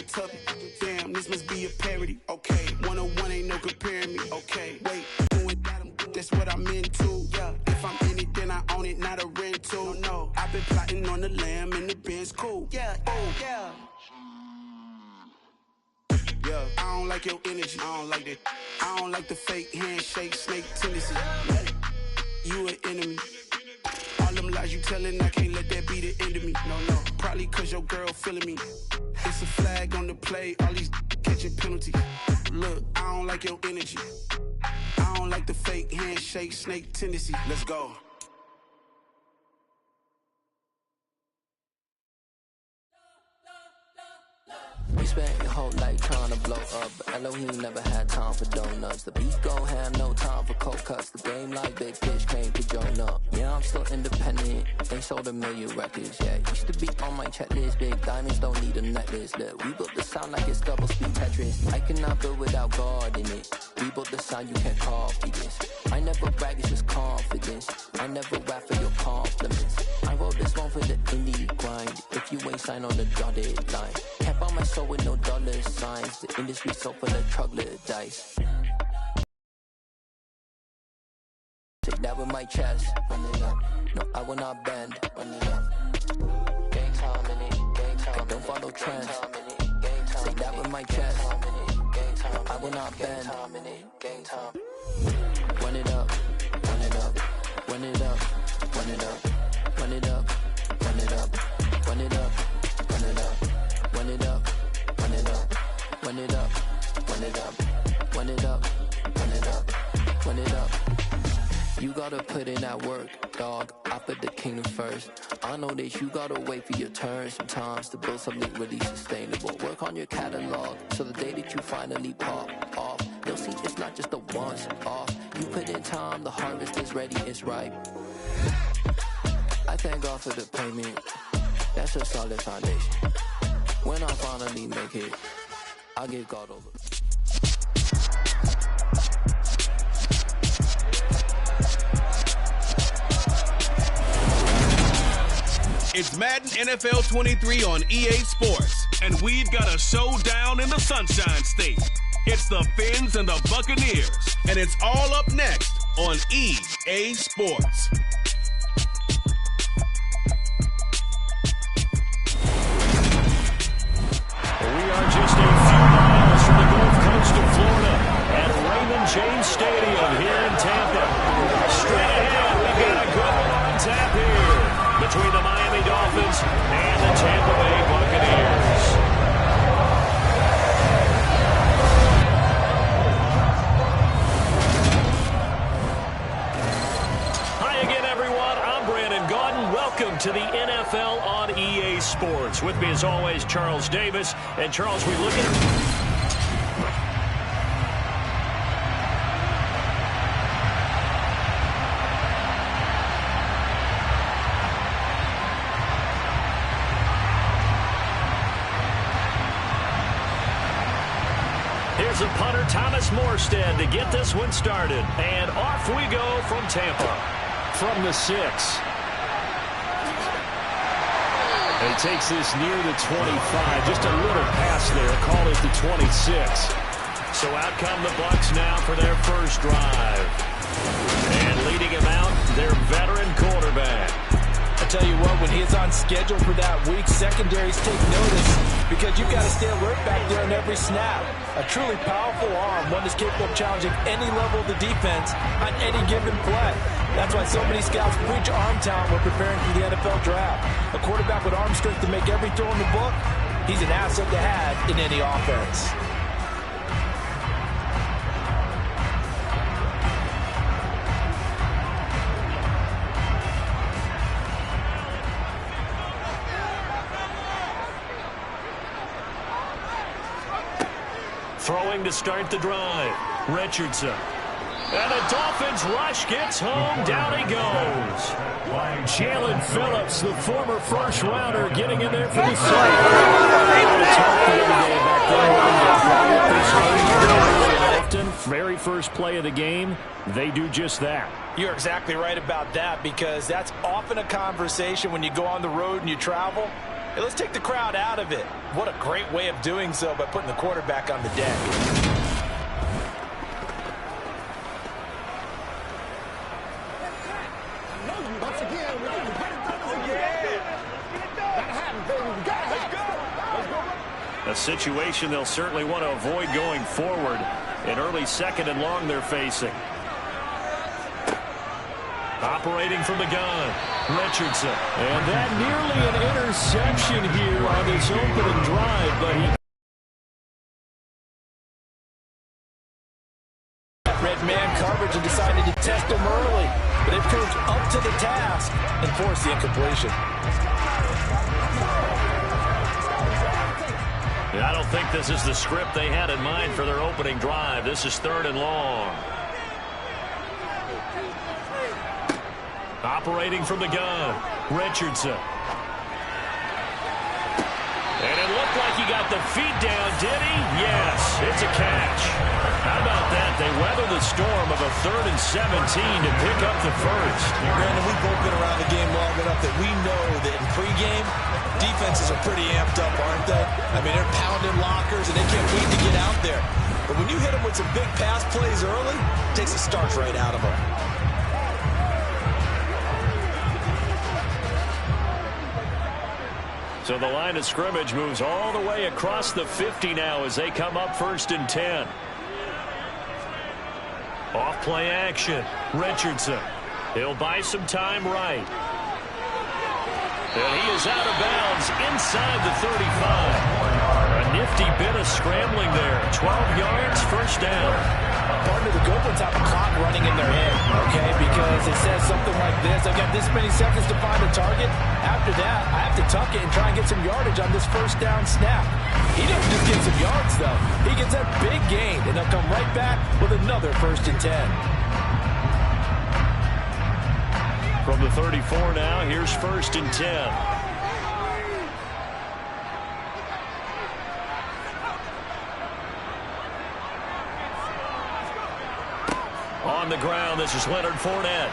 tough. Damn, this must be a parody. Okay, 101 ain't no comparing me. Okay, wait, doing that, that's what I'm into. Yeah, if I'm in it, then I own it, not a rental. No, I've been plotting on the lamb and the Benz cool. Yeah, oh, yeah. Yeah, I don't like your energy. I don't like that. I don't like the fake handshake, snake tendency. You an enemy. All them lies you telling, I can't let that be the end of me. No, probably cause your girl feeling me. It's a flag on the play, all these catching penalties. Look, I don't like your energy. I don't like the fake handshake, snake tendency. Let's go. We spent your whole life trying to blow up, but Elohim never had time for donuts. The beef go ham, no time for cold cuts. The game like big fish came to join up. Yeah, I'm still independent, they sold 1 million records. Yeah, used to be on my checklist, big diamonds don't need a necklace. Look, we built the sound like it's double speed Tetris. I cannot build without God in it. We built the sound, you can't copy this. I never brag, it's just confidence. I never rap for your compliments. I wrote this one for the indie grind. If you ain't signed on the dotted line, can't buy my soul with no dollar signs. The industry so full of troglodytes. Take that with my chest. Run it up. No, I will not bend. Run it up. Gang time in it. Gang time. I don't follow trends. Take that with my chest. No, I will not bend. Gang time. Run it up. Run it up. Run it up. Run it up. Run it up. Run it up. Run it up. Run it up. Run it up. Run it up. Run it up. Run it up. Run it up. Run it up. Run it up. You gotta put in that work, dog. I put the kingdom first. I know that you gotta wait for your turn sometimes to build something really sustainable. Work on your catalog, so the day that you finally pop off, you'll see it's not just a once off. You put in time, the harvest is ready, it's ripe. I thank God for the payment. That's a solid foundation. When I finally make it, I'll give God over. It's Madden NFL 23 on EA Sports, and we've got a showdown in the Sunshine State. It's the Fins and the Buccaneers, and it's all up next on EA Sports. We are just a few miles from the Gulf Coast of Florida at Raymond James Stadium here in Tampa. Straight ahead, we've got a good one on tap here between the Miami Dolphins and the Tampa Bay Buccaneers. Hi again, everyone. I'm Brandon Gaudin. Welcome to the NFL on EA Sports. With me, as always, Charles Davis. And, Charles, we look at... Here's a punter, Thomas Morstead, to get this one started. And off we go from Tampa. From the 6. And he takes this near the 25. Just a little pass there. Call it the 26. So out come the Bucs now for their first drive. And leading him out, their veteran quarterback. I tell you what, when he's on schedule for that week, secondaries take notice because you've got to stay alert back there on every snap. A truly powerful arm, one that's capable of challenging any level of the defense on any given play. That's why so many scouts preach arm talent when preparing for the NFL draft. A quarterback with arm strength to make every throw in the book, he's an asset to have in any offense. Throwing to start the drive, Richardson. And the Dolphins rush gets home, down he goes. Jalen Phillips, the former first rounder, getting in there for the save. Very first play of the game, they do just that. You're exactly right about that, because that's often a conversation when you go on the road and you travel. Hey, let's take the crowd out of it. What a great way of doing so by putting the quarterback on the deck. A situation they'll certainly want to avoid going forward. An early second and long they're facing. Operating from the gun, Richardson. And that nearly an interception here on this opening drive, but he... Red man coverage and decided to test him early, but it proved up to the task and forced the incompletion. I don't think this is the script they had in mind for their opening drive. This is 3rd and long. Operating from the gun, Richardson. And it looked like he got the feet down, did he? Yes, it's a catch. How about that? They weather the storm of a 3rd and 17 to pick up the first. Brandon, we've both been around the game long enough that we know that in pregame, defenses are pretty amped up, aren't they? I mean, they're pounding lockers, and they can't wait to get out there. But when you hit them with some big pass plays early, it takes the starch right out of them. So the line of scrimmage moves all the way across the 50 now as they come up 1st and 10. Off play action, Richardson. He'll buy some time right. And he is out of bounds inside the 35. A nifty bit of scrambling there. 12 yards, first down. Partner, the good ones have a clock running in their head, okay? Because it says something like this. I've got this many seconds to find a target. After that, I have to tuck it and try and get some yardage on this first down snap. He doesn't just get some yards, though. He gets that big gain, and they'll come right back with another 1st and 10. From the 34 now, here's 1st and 10. On the ground, this is Leonard Fournette.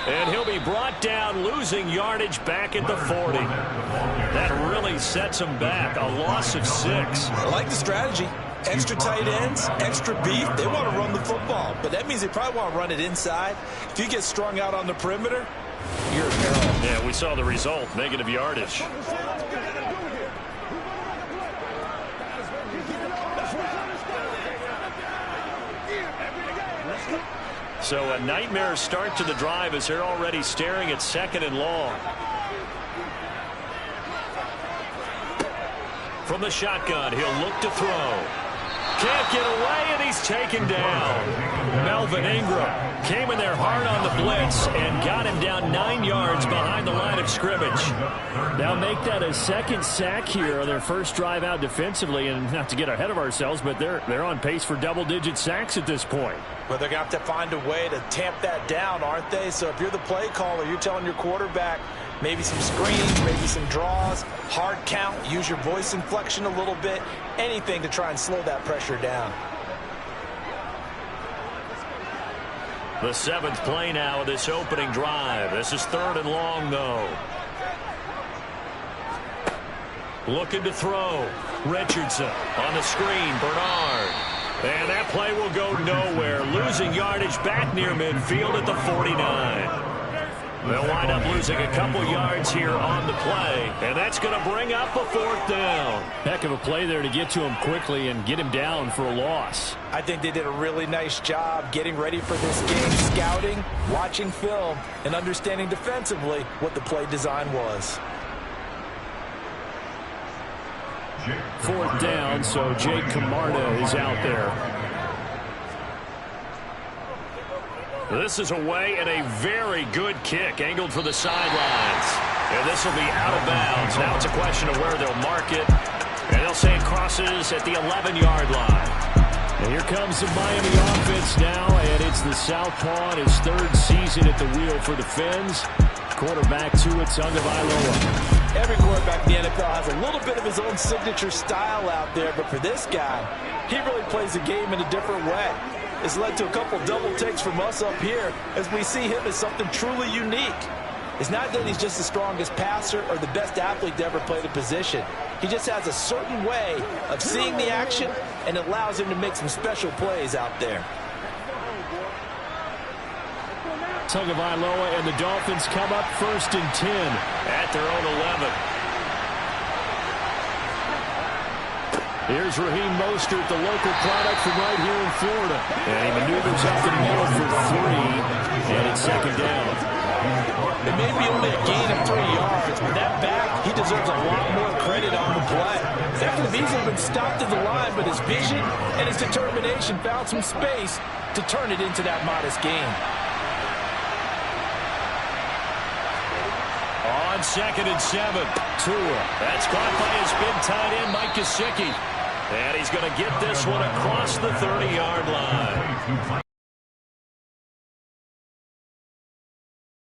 And he'll be brought down, losing yardage back at the 40. That really sets him back, a loss of 6. I like the strategy. Extra tight ends, extra beef. They want to run the football, but that means they probably want to run it inside. If you get strung out on the perimeter, you're in peril. Yeah, we saw the result, negative yardage. So a nightmare start to the drive as they're already staring at 2nd and long. From the shotgun, he'll look to throw. Can't get away, and he's taken down. Melvin Ingram came in there hard on the blitz and got him down 9 yards behind the line of scrimmage. Now make that a 2nd sack here on their first drive out defensively, and not to get ahead of ourselves, but they're on pace for double-digit sacks at this point. Well, they're going to have to find a way to tamp that down, aren't they? So if you're the play caller, you're telling your quarterback maybe some screens, maybe some draws, hard count, use your voice inflection a little bit, anything to try and slow that pressure down. The 7th play now of this opening drive. This is 3rd and long, though. Looking to throw. Richardson on the screen. Bernard. And that play will go nowhere. Losing yardage back near midfield at the 49. They'll wind up losing a couple yards here on the play. And that's going to bring up a 4th down. Heck of a play there to get to him quickly and get him down for a loss. I think they did a really nice job getting ready for this game, scouting, watching film, and understanding defensively what the play design was. 4th down, so Jake Camarda is out there. This is away and a very good kick, angled for the sidelines. And this will be out of bounds. Now it's a question of where they'll mark it. And they'll say it crosses at the 11-yard line. And here comes the Miami offense now, and it's the southpaw in his 3rd season at the wheel for the Fins. Quarterback Tua Tagovailoa. Every quarterback in the NFL has a little bit of his own signature style out there, but for this guy, he really plays the game in a different way. It's led to a couple double takes from us up here as we see him as something truly unique. It's not that he's just the strongest passer or the best athlete to ever play the position. He just has a certain way of seeing the action, and it allows him to make some special plays out there. Tagovailoa and the Dolphins come up 1st and 10 at their own 11. Here's Raheem Mostert, the local product from right here in Florida. And he maneuvers up the middle for 3, and it's 2nd down. It may be only a gain of 3 yards, but that back, he deserves a lot more credit on the play. That could have easily been stopped at the line, but his vision and his determination found some space to turn it into that modest gain. On 2nd and 7, Tua. That's caught by his big tight end, Mike Gesicki. And he's going to get this one across the 30-yard line.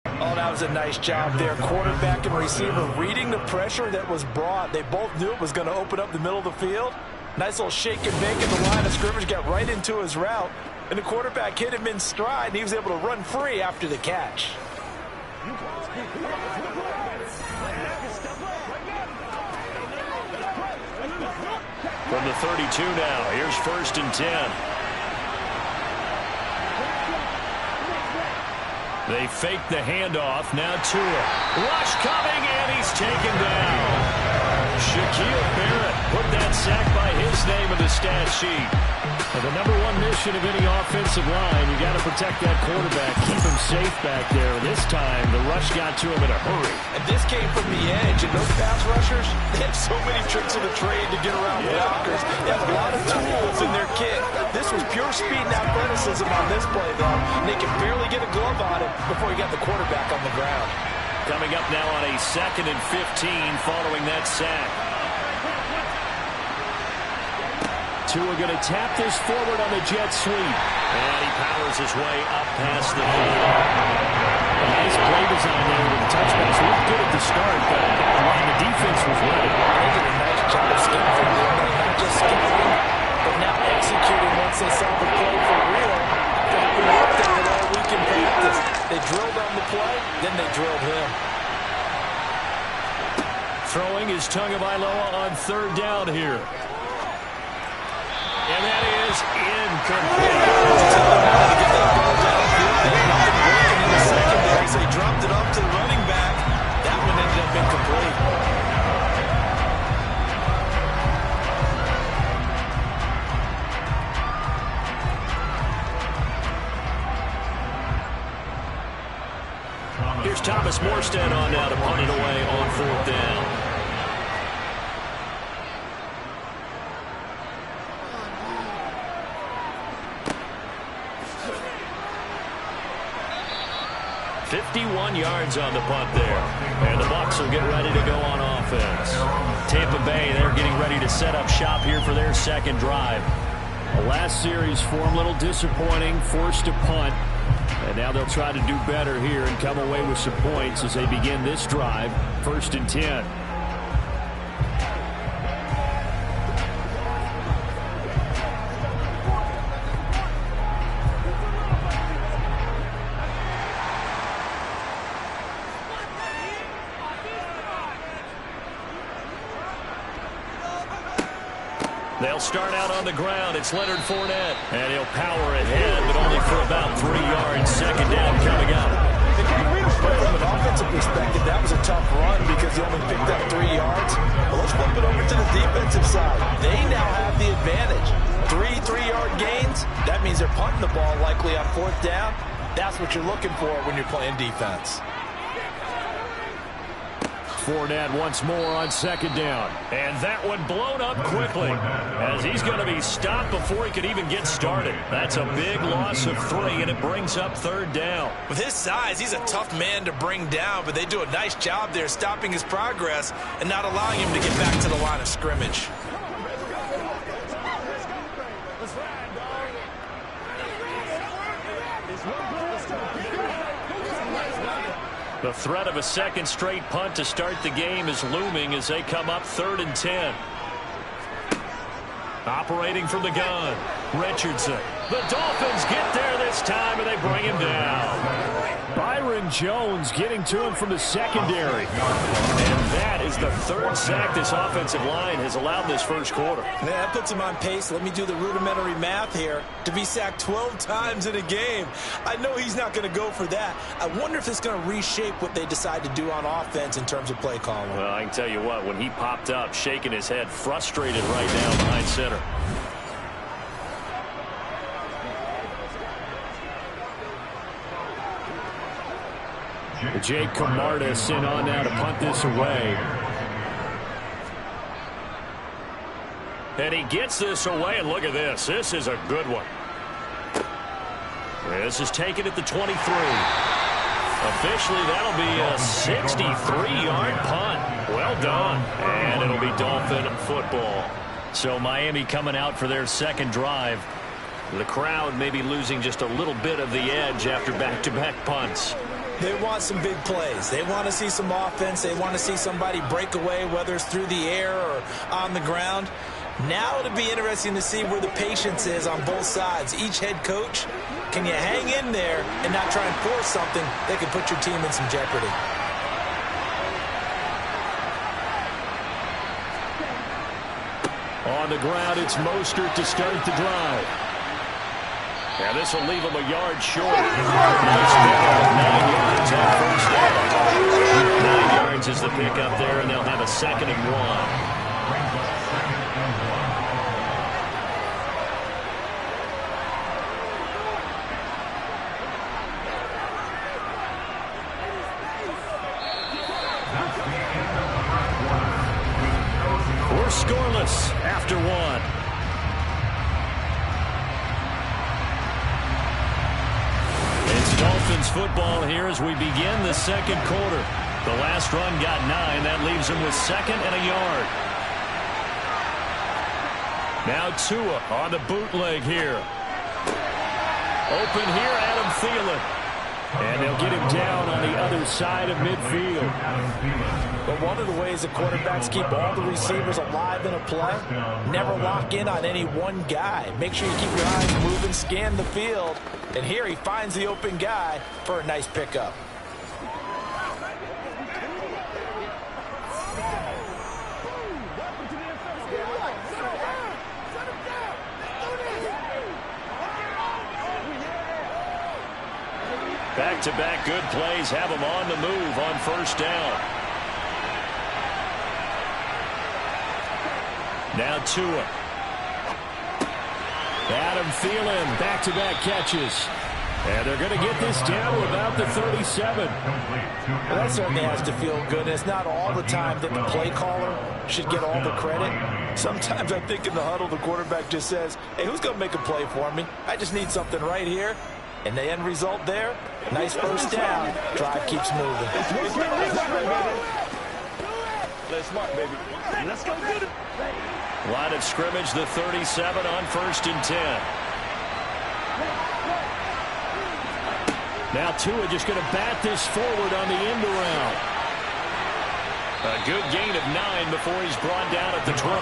Oh, that was a nice job there. Quarterback and receiver reading the pressure that was brought. They both knew it was going to open up the middle of the field. Nice little shake and bake in the line of scrimmage, got right into his route. And the quarterback hit him in stride, and he was able to run free after the catch. From the 32 now, here's 1st and 10. They fake the handoff. Now Tua. Rush coming, and he's taken down. Shaquille Barrett put that sack by his name in the stat sheet. Well, the number 1 mission of any offensive line, you got to protect that quarterback, keep him safe back there. This time, the rush got to him in a hurry. And this came from the edge, and those pass rushers, they have so many tricks of the trade to get around blockers. They have a lot of tools in their kit. This was pure speed and athleticism on this play, though. And they can barely get a glove on it before he got the quarterback on the ground. Coming up now on a 2nd and 15 following that sack. Tua going to tap this forward on the jet sweep. And he powers his way up past the field. Nice play design there with the touchbacks. Looked good at the start, but when the defense was ready. They did a nice job of scouting. Not just scouting, but now executing once they saw the play for real. They've been worked on it all week in practice. They drilled on the play, then they drilled him. Throwing is Tagovailoa on 3rd down here. And that is incomplete. They dropped it off to the running back. That one ended up incomplete. Here's Thomas Morstead on now to punt it away on 4th down. .51 yards on the punt there. And the Bucs will get ready to go on offense. Tampa Bay, they're getting ready to set up shop here for their 2nd drive. The last series for them, a little disappointing, forced to punt. And now they'll try to do better here and come away with some points as they begin this drive, 1st and 10. They'll start out on the ground. It's Leonard Fournette. And he'll power ahead, but only for about 3 yards. 2nd down coming up. From an offensive perspective, that was a tough run because he only picked up 3 yards. Well, let's flip it over to the defensive side. They now have the advantage. 3-3-yard gains. That means they're punting the ball likely on 4th down. That's what you're looking for when you're playing defense. Fournette once more on 2nd down. And that one blown up quickly as he's going to be stopped before he could even get started. That's a big loss of 3, and it brings up 3rd down. With his size, he's a tough man to bring down, but they do a nice job there stopping his progress and not allowing him to get back to the line of scrimmage. The threat of a 2nd straight punt to start the game is looming as they come up 3rd and 10. Operating from the gun, Richardson. The Dolphins get there this time, and they bring him down. Byron Jones getting to him from the secondary. And that is the third sack this offensive line has allowed this first quarter. Man, that puts him on pace. Let me do the rudimentary math here. To be sacked 12 times in a game, I know he's not going to go for that. I wonder if it's going to reshape what they decide to do on offense in terms of play calling. Well, I can tell you what, when he popped up, shaking his head, frustrated right now behind center. Jake Camardas in on now to punt this away. And he gets this away, and look at this. This is a good one. This is taken at the 23. Officially, that'll be a 63-yard punt. Well done. And it'll be Dolphin football. So Miami coming out for their second drive. The crowd maybe losing just a little bit of the edge after back-to-back punts. They want some big plays. They want to see some offense. They want to see somebody break away, whether it's through the air or on the ground. Now it'll be interesting to see where the patience is on both sides. Each head coach, can you hang in there and not try and force something that could put your team in some jeopardy? On the ground, it's Mostert to start the drive. Yeah, this will leave him a yard short. Nice pickup, 9 yards on first down. 9 yards is the pickup there, and they'll have a 2nd and 1. We're scoreless after 1. Dolphins football here as we begin the second quarter. The last run got 9. That leaves them with 2nd and a yard. Now Tua on the bootleg here. Open here, Adam Thielen. And they'll get him down on the other side of midfield. But one of the ways the quarterbacks keep all the receivers alive in a play, never lock in on any one guy. Make sure you keep your eyes moving, scan the field. And here he finds the open guy for a nice pickup. Back-to-back good plays have him on the move on first down. Now Tua. Adam Thielen, back-to-back catches. And they're going to get this down to about the 37. Well, that certainly has to feel good. It's not all the time that the play caller should get all the credit. Sometimes I think in the huddle, the quarterback just says, hey, who's going to make a play for me? I just need something right here. And the end result there, nice first down. Drive keeps moving. Let's smart, baby. Let's go get it. Line of scrimmage, the 37 on 1st and 10. Now Tua just going to bat this forward on the end around. A good gain of 9 before he's brought down at the 28.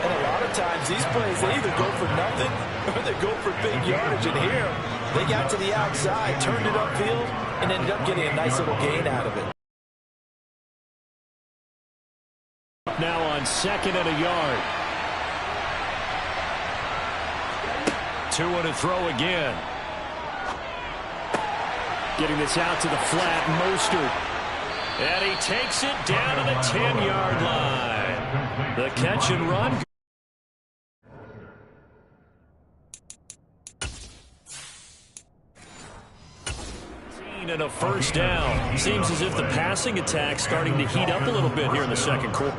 And a lot of times these plays, they either go for nothing or they go for big yardage. And here, they got to the outside, turned it upfield, and ended up getting a nice little gain out of it. Now on 2nd and a yard. Tua to throw again. Getting this out to the flat, Mostert. And he takes it down to the 10-yard line. The catch and run. And a first down. Seems as if the passing attack's starting to heat up a little bit here in the second quarter.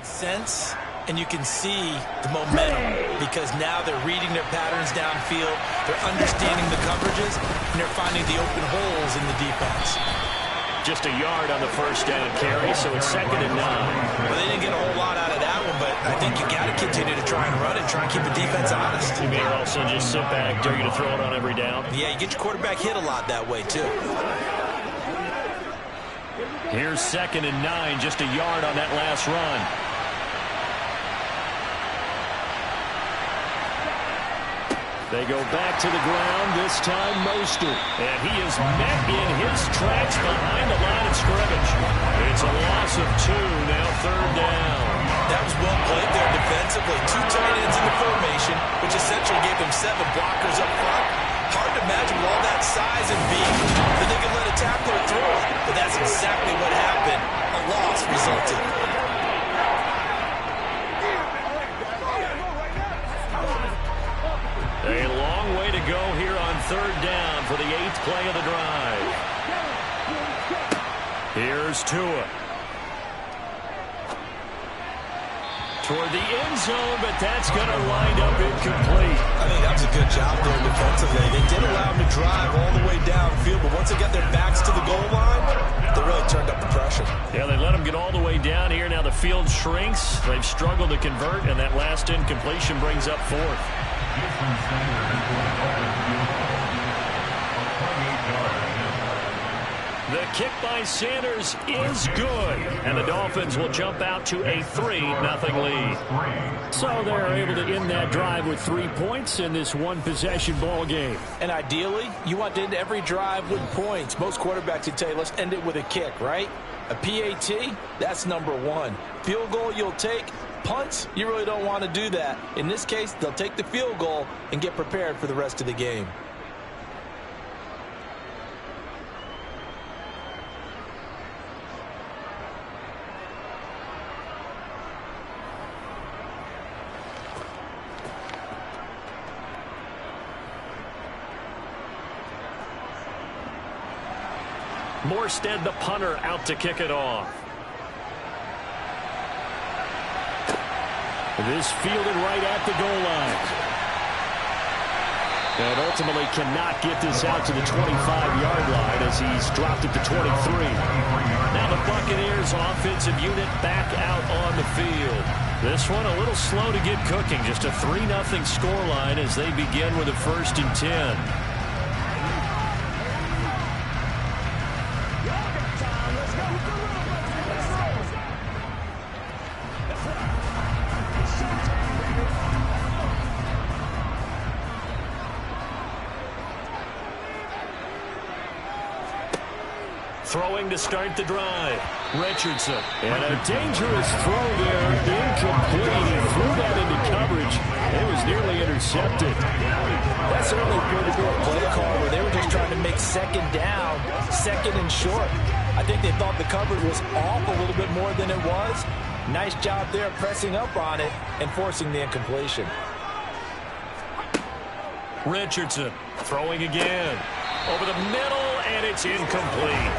Sense And you can see the momentum because now they're reading their patterns downfield, they're understanding the coverages, and they're finding the open holes in the defense. Just a yard on the first down carry, so it's 2nd and 9. Well, they didn't get a whole lot out of that one, but I think you got to continue to try and run it, try and keep the defense honest. You may also just sit back, dare you to throw it on every down. Yeah, you get your quarterback hit a lot that way, too. Here's 2nd and 9, just a yard on that last run. They go back to the ground, this time Mostert. And he is met in his tracks behind the line of scrimmage. It's a loss of 2, now 3rd down. That was well played there defensively. 2 tight ends in the formation, which essentially gave them 7 blockers up front. Hard to imagine with all that size and beat that they could let a tackler through it. But that's exactly what happened. A loss resulted. A long way to go here on 3rd down for the 8th play of the drive. Here's Tua. Toward the end zone, but that's going to wind up incomplete. I think that was a good job there defensively. They did allow them to drive all the way downfield, but once they got their backs to the goal line, they really turned up the pressure. Yeah, they let them get all the way down here. Now the field shrinks. They've struggled to convert, and that last incompletion brings up 4th. The kick by Sanders is good, and the Dolphins will jump out to a 3-0 lead. So they're able to end that drive with 3 points in this one-possession ball game. And ideally, you want to end every drive with points. Most quarterbacks would tell you, let's end it with a kick, right? A PAT, that's number 1. Field goal you'll take. Punts, you really don't want to do that. In this case, they'll take the field goal and get prepared for the rest of the game. Morstead, the punter, out to kick it off. This fielded right at the goal line. And ultimately cannot get this out to the 25-yard line as he's dropped it to 23. Now the Buccaneers offensive unit back out on the field. This one a little slow to get cooking. Just a 3-0 scoreline as they begin with a 1st and 10. Throwing to start the drive. Richardson. And a dangerous throw there. Incomplete. He threw that into coverage. It was nearly intercepted. That certainly appeared to be a play call where they were just trying to make 2nd down, 2nd and short. I think they thought the coverage was off a little bit more than it was. Nice job there pressing up on it and forcing the incompletion. Richardson throwing again. Over the middle, and it's incomplete.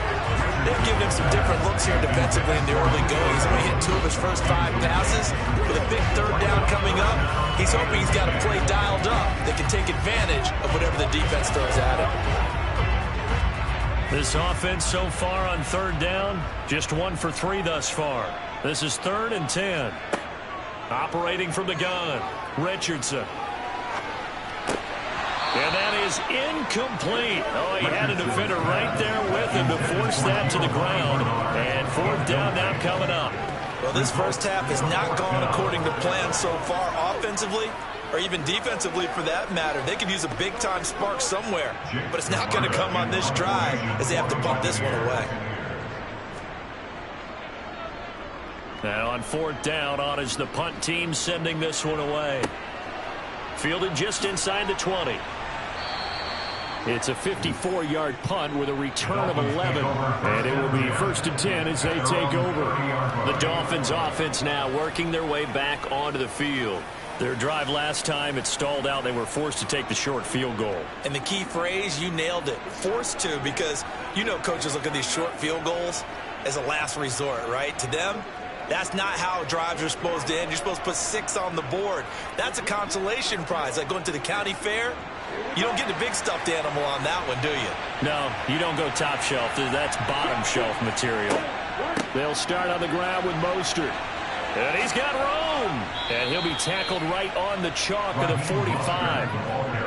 They've given him some different looks here defensively in the early going. He's only hit 2 of his first 5 passes. With a big 3rd down coming up, he's hoping he's got a play dialed up that can take advantage of whatever the defense throws at him. This offense so far on 3rd down, just 1 for 3 thus far. This is 3rd and 10. Operating from the gun, Richardson. And that is incomplete. Oh, he had a defender right there with him to force that to the ground. And 4th down now coming up. Well, this first half has not gone according to plan so far offensively or even defensively for that matter. They could use a big-time spark somewhere, but it's not going to come on this drive as they have to punt this one away. Now on 4th down, on is the punt team sending this one away. Fielded just inside the 20. It's a 54-yard punt with a return of 11. And it will be 1st and 10 as they take over. The Dolphins offense now working their way back onto the field. Their drive last time, it stalled out. They were forced to take the short field goal. And the key phrase, you nailed it, forced to, because you know coaches look at these short field goals as a last resort, right? To them, That's not how drives are supposed to end. You're supposed to put 6 on the board. That's a consolation prize, like going to the county fair. You don't get the big stuffed animal on that one, do you? No, you don't go top shelf. That's bottom shelf material. They'll start on the ground with Mostert. And he's got room. And he'll be tackled right on the chalk of the 45.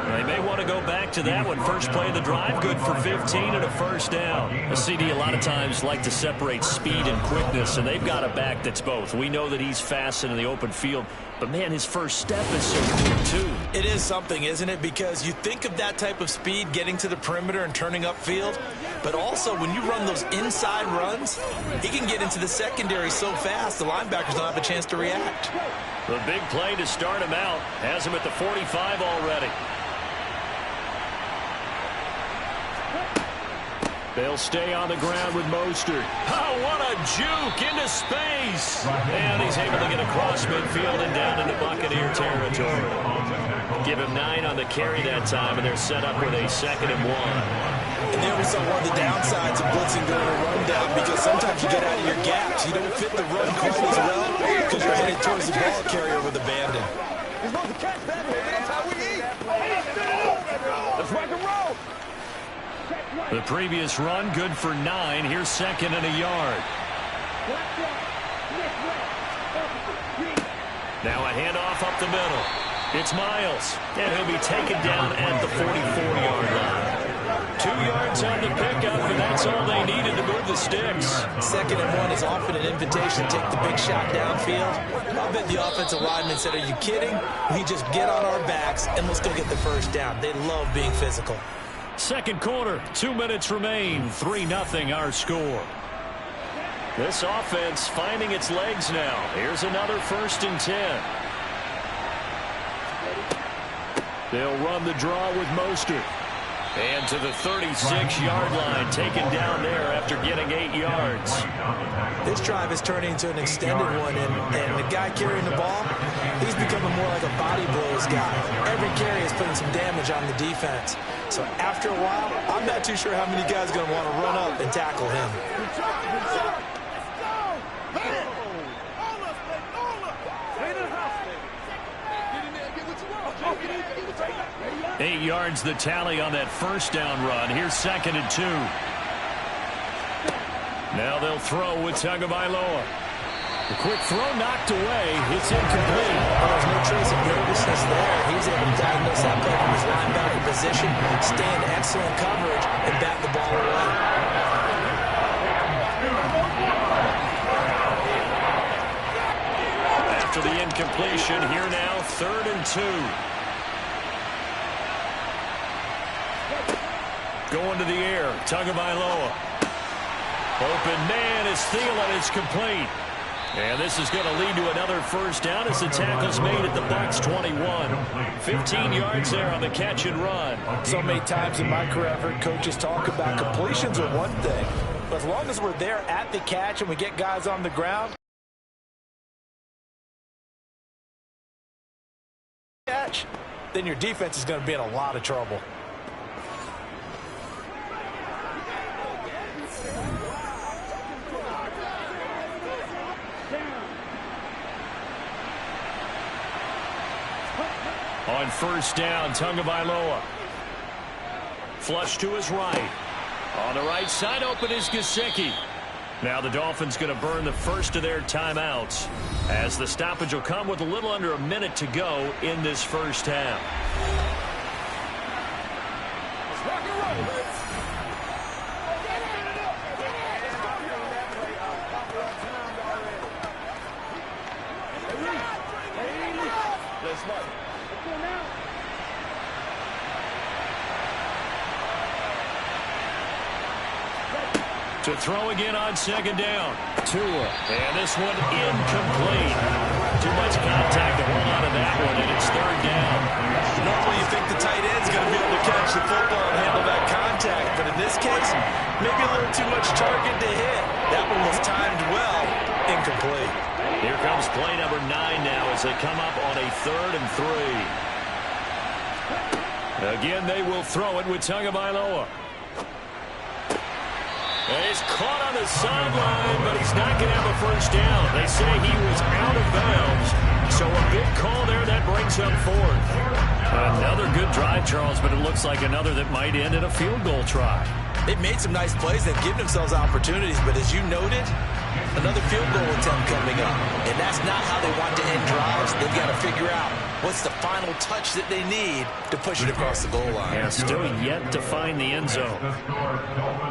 They may want to go back to that one. First play of the drive, good for 15 and a first down. A CD a lot of times like to separate speed and quickness, and they've got a back that's both. We know that he's fast in the open field, but, man, his first step is so quick, too. It is something, isn't it? Because you think of that type of speed getting to the perimeter and turning upfield, but also when you run those inside runs, he can get into the secondary so fast the linebackers don't have a chance to react. The big play to start him out has him at the 45 already. They'll stay on the ground with Mostert. Oh, what a juke into space. And he's able to get across midfield and down into Buccaneer territory. Give him 9 on the carry that time, and they're set up with a 2nd and 1. And there we saw one of the downsides of blitzing during a rundown, because sometimes you get out of your gaps. You don't fit the run quite as well because you're headed towards the ball carrier with abandon. You're supposed to catch that, man. That's how we eat. Let's rock and roll. The previous run, good for 9. Here's 2nd and a yard. Now a handoff up the middle. It's Miles, and he'll be taken down at the 44-yard line. 2 yards on the pickup, and that's all they needed to move the sticks. 2nd and 1 is often an invitation to take the big shot downfield. I bet the offensive lineman said, are you kidding? We just get on our backs, and let's go get the first down. They love being physical. Second quarter, 2 minutes remain, 3-0 our score. This offense finding its legs now. Here's another 1st and 10. They'll run the draw with Mostert. And to the 36-yard line, taken down there after getting 8 yards. This drive is turning into an extended one, and the guy carrying the ball, he's becoming more like a body blows guy. Every carry is putting some damage on the defense. So after a while, I'm not too sure how many guys are going to want to run up and tackle him. 8 yards the tally on that first down run. Here's 2nd and 2. Now they'll throw with Tagovailoa. The quick throw knocked away. It's incomplete. Well, there's no trace of nervousness there. He was able to diagnose that play from his linebacker position, stay in excellent coverage, and bat the ball away. After the incompletion, here now, 3rd and 2. Going to the air, Tagovailoa. Open man is Thielen. It's complete. And this is going to lead to another first down as the tackle's made at the Bucs 21. 15 yards there on the catch and run. So many times in my career I've heard coaches talk about completions are one thing, but as long as we're there at the catch and we get guys on the ground, then your defense is going to be in a lot of trouble. On first down, Tagovailoa. Flush to his right. On the right side, open is Gesicki. Now the Dolphins going to burn the first of their timeouts, as the stoppage will come with a little under a minute to go in this first half. To throw again on second down. Tua. And this one incomplete. Too much contact to hold on to that one, and it's 3rd down. Normally you think the tight end's going to be able to catch the football and handle that contact, but in this case, maybe a little too much target to hit. That one was timed well. Incomplete. Here comes play number 9 now as they come up on a 3rd and 3. Again, they will throw it with Tagovailoa. And he's caught on the sideline, but he's not going to have a first down. They say he was out of bounds. So a big call there that brings up fourth. Another good drive, Charles, but it looks like another that might end in a field goal try. They've made some nice plays. They've given themselves opportunities, but as you noted, another field goal attempt coming up. And that's not how they want to end drives. They've got to figure out what's the final touch that they need to push it across the goal line. Yeah, still yet to find the end zone.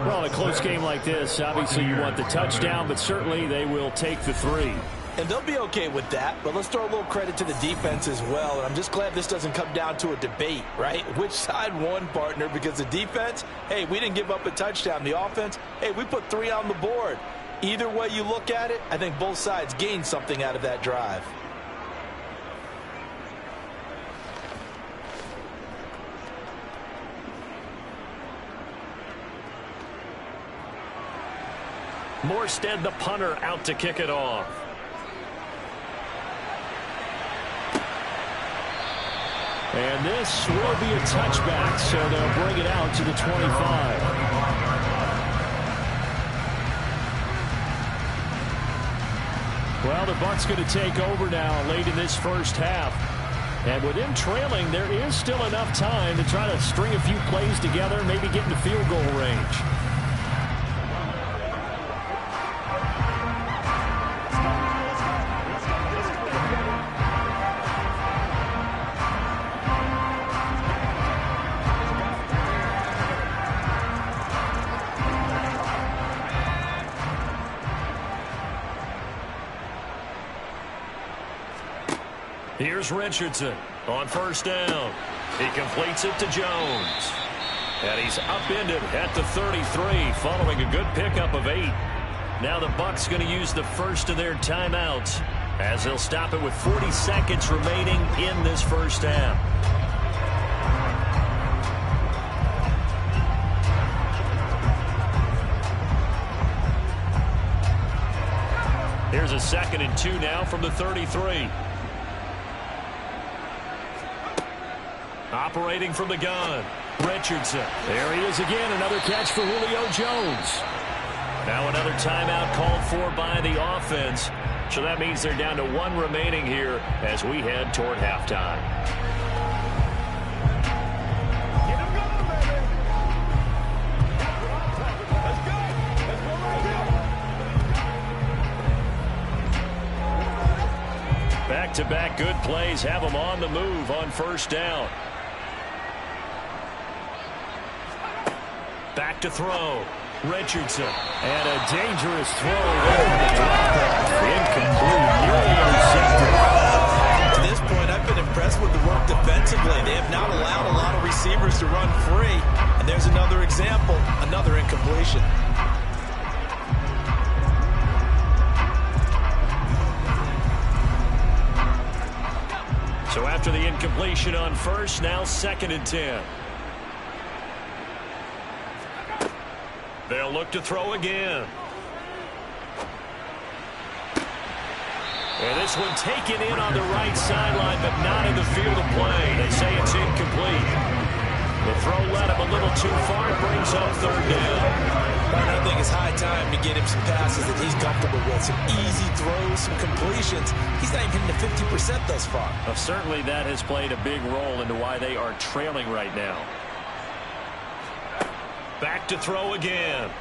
Well, in a close game like this, obviously you want the touchdown, but certainly they will take the 3. And they'll be okay with that, but let's throw a little credit to the defense as well. And I'm just glad this doesn't come down to a debate, right? Which side won, partner? Because the defense, hey, we didn't give up a touchdown. The offense, hey, we put 3 on the board. Either way you look at it, I think both sides gained something out of that drive. Morstead, the punter, out to kick it off. And this will be a touchback, so they'll bring it out to the 25. Well, the Bucs going to take over now late in this first half. And with them trailing, there is still enough time to try to string a few plays together, maybe get into field goal range. Here's Richardson on first down. He completes it to Jones. And he's upended at the 33 following a good pickup of 8. Now the Bucs going to use the first of their timeouts as they'll stop it with 40 seconds remaining in this first half. Here's a 2nd and 2 now from the 33. Operating from the gun, Richardson. There he is again, another catch for Julio Jones. Now another timeout called for by the offense. So that means they're down to 1 remaining here as we head toward halftime. Get him going, baby. Let's go. Back-to-back good plays have them on the move on first down. Back to throw. Richardson. And a dangerous throw there. Incomplete. Nearly intercepted. To this point, I've been impressed with the work defensively. They have not allowed a lot of receivers to run free. And there's another example, another incompletion. So after the incompletion on first, now 2nd and 10. They'll look to throw again. And this one taken in on the right sideline, but not in the field of play. They say it's incomplete. The throw led him a little too far. It brings up 3rd down. But I think it's high time to get him some passes that he's comfortable with. Some easy throws, some completions. He's not even hitting the 50% thus far. Well, certainly that has played a big role into why they are trailing right now. Back to throw again.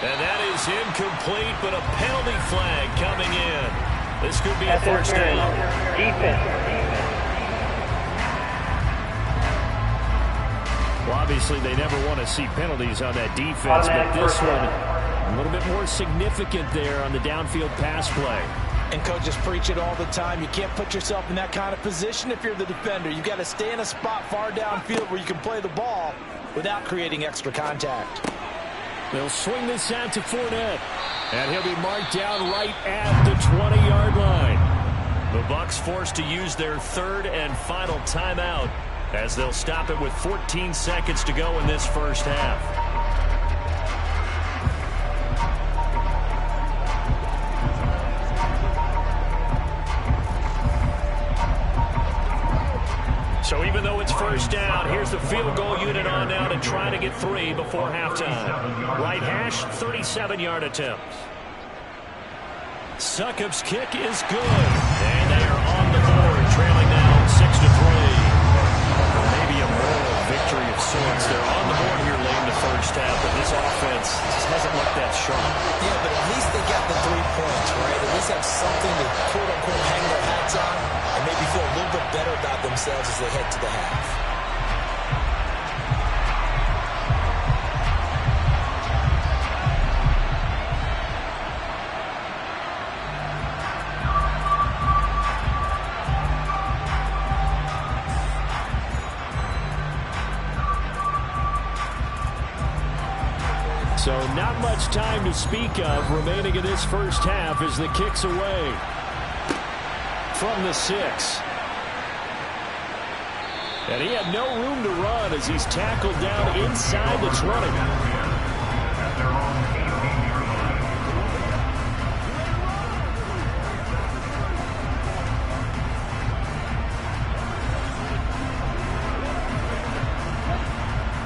And that is incomplete, but a penalty flag coming in. This could be a first down. Defense. Well, obviously they never want to see penalties on that defense, but this one a little bit more significant there on the downfield pass play. And coaches preach it all the time. You can't put yourself in that kind of position if you're the defender. You've got to stay in a spot far downfield where you can play the ball without creating extra contact. They'll swing this out to Fournette. And he'll be marked down right at the 20-yard line. The Bucs forced to use their 3rd and final timeout as they'll stop it with 14 seconds to go in this first half. So he Even though it's first down, here's the field goal unit on now to try to get 3 before halftime. Right hash, 37-yard attempt. Succop's kick is good. And they are on the board, trailing now 6-3. Maybe a moral victory of sorts. They're on the board here late in the first half, but this offense just hasn't looked that sharp. Yeah, but at least they got the 3 points, right? At least have something to quote-unquote hang their hats on and maybe feel a little bit better about themselves as they head to the half. So not much time to speak of remaining in this first half as the kick's away from the 6. And he had no room to run as he's tackled down inside the 20.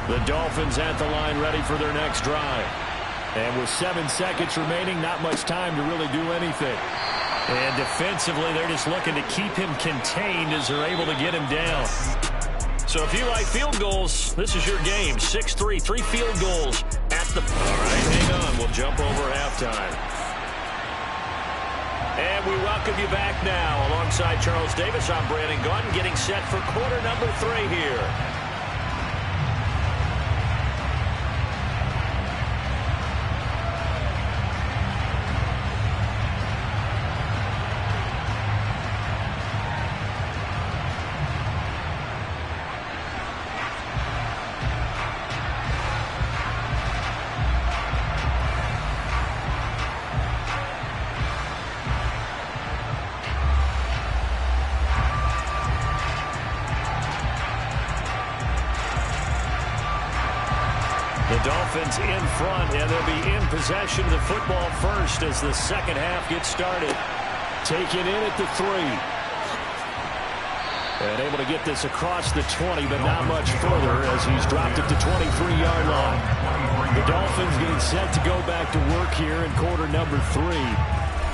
The Dolphins at the line ready for their next drive. And with 7 seconds remaining, not much time to really do anything. And defensively, they're just looking to keep him contained as they're able to get him down. So if you like field goals, this is your game. 6-3, 3 field goals at the... All right, hang on. We'll jump over halftime. And we welcome you back now. Alongside Charles Davis, I'm Brandon Gunn, getting set for quarter number 3 here. The Dolphins in front, and they'll be in possession of the football first as the second half gets started. Taken in at the 3. And able to get this across the 20, but not much further as he's dropped it to 23-yard line. The Dolphins getting set to go back to work here in quarter number 3.